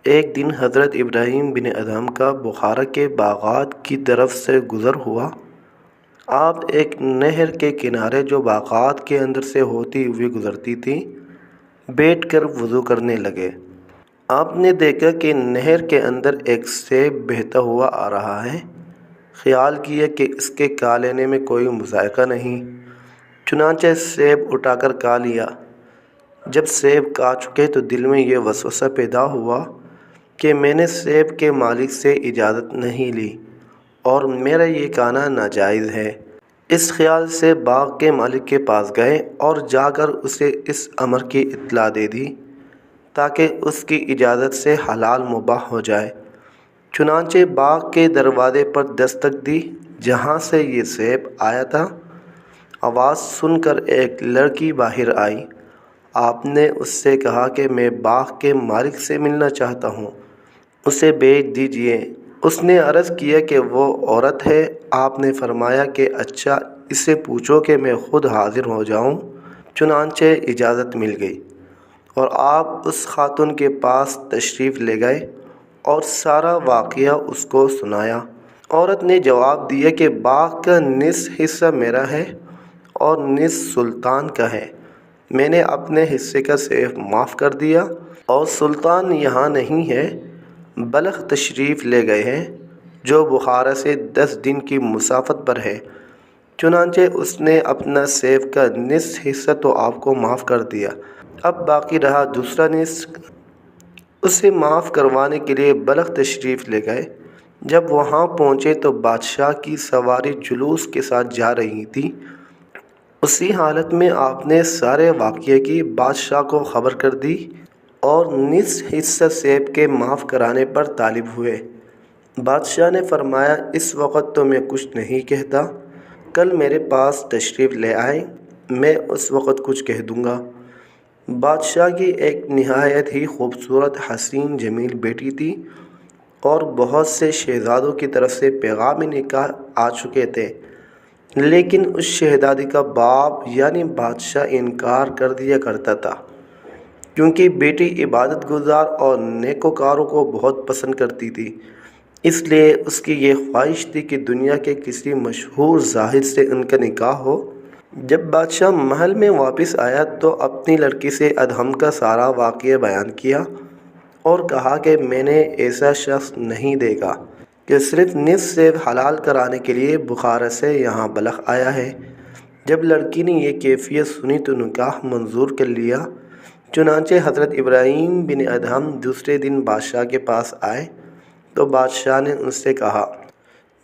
ایک دن حضرت ابراہیم بن ادہم کا بخارا کے باغات کی طرف سے گزر ہوا۔ آپ ایک نہر کے کنارے جو باغات کے اندر سے ہوتی ہوئی گزرتی تھی بیٹھ کر وضو کرنے لگے۔ آپ نے دیکھا کہ نہر کے اندر ایک سیب بہتا ہوا آ رہا ہے۔ خیال کیا کہ اس کے کھا لینے میں کوئی مذائقہ نہیں، چنانچہ سیب اٹھا کر کھا لیا۔ جب سیب کھا چکے تو دل میں یہ وسوسہ پیدا ہوا کہ میں نے سیب کے مالک سے اجازت نہیں لی اور میرا یہ کھانا ناجائز ہے۔ اس خیال سے باغ کے مالک کے پاس گئے اور جا کر اسے اس امر کی اطلاع دے دی تاکہ اس کی اجازت سے حلال مباح ہو جائے۔ چنانچہ باغ کے دروازے پر دستک دی جہاں سے یہ سیب آیا تھا۔ آواز سن کر ایک لڑکی باہر آئی۔ آپ نے اس سے کہا کہ میں باغ کے مالک سے ملنا چاہتا ہوں، اسے بھیج دیجیے۔ اس نے عرض کیا کہ وہ عورت ہے۔ آپ نے فرمایا کہ اچھا، اس سے پوچھو کہ میں خود حاضر ہو جاؤں۔ چنانچہ اجازت مل گئی اور آپ اس خاتون کے پاس تشریف لے گئے اور سارا واقعہ اس کو سنایا۔ عورت نے جواب دیا کہ باغ کا نصف حصہ میرا ہے اور نصف سلطان کا ہے۔ میں نے اپنے حصے کا سیب معاف کر دیا اور سلطان یہاں نہیں ہے، بلخ تشریف لے گئے ہیں جو بخارا سے 10 دن کی مسافت پر ہے۔ چنانچہ اس نے اپنا سیب کا نصف حصہ تو آپ کو معاف کر دیا، اب باقی رہا دوسرا نصف۔ اسے معاف کروانے کے لیے بلخ تشریف لے گئے۔ جب وہاں پہنچے تو بادشاہ کی سواری جلوس کے ساتھ جا رہی تھی۔ اسی حالت میں آپ نے سارے واقعے کی بادشاہ کو خبر کر دی اور نصف حصہ سیب کے معاف کرانے پر طالب ہوئے۔ بادشاہ نے فرمایا اس وقت تو میں کچھ نہیں کہتا، کل میرے پاس تشریف لے آئیں، میں اس وقت کچھ کہہ دوں گا۔ بادشاہ کی ایک نہایت ہی خوبصورت حسین جمیل بیٹی تھی اور بہت سے شہزادوں کی طرف سے پیغام نکاح آ چکے تھے، لیکن اس شہزادی کا باپ یعنی بادشاہ انکار کر دیا کرتا تھا کیونکہ بیٹی عبادت گزار اور نیکوکاروں کو بہت پسند کرتی تھی۔ اس لیے اس کی یہ خواہش تھی کہ دنیا کے کسی مشہور زاہد سے ان کا نکاح ہو۔ جب بادشاہ محل میں واپس آیا تو اپنی لڑکی سے ادہم کا سارا واقعہ بیان کیا اور کہا کہ میں نے ایسا شخص نہیں دیکھا کہ صرف نصف سیب حلال کرانے کے لیے بخارا سے یہاں بلخ آیا ہے۔ جب لڑکی نے یہ کیفیت سنی تو نکاح منظور کر لیا۔ چنانچہ حضرت ابراہیم بن ادہم دوسرے دن بادشاہ کے پاس آئے تو بادشاہ نے ان سے کہا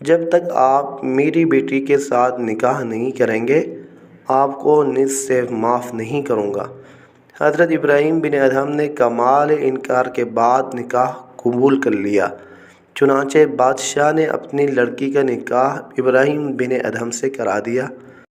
جب تک آپ میری بیٹی کے ساتھ نکاح نہیں کریں گے آپ کو نصف سیب معاف نہیں کروں گا۔ حضرت ابراہیم بن ادہم نے کمال انکار کے بعد نکاح قبول کر لیا۔ چنانچہ بادشاہ نے اپنی لڑکی کا نکاح ابراہیم بن ادہم سے کرا دیا۔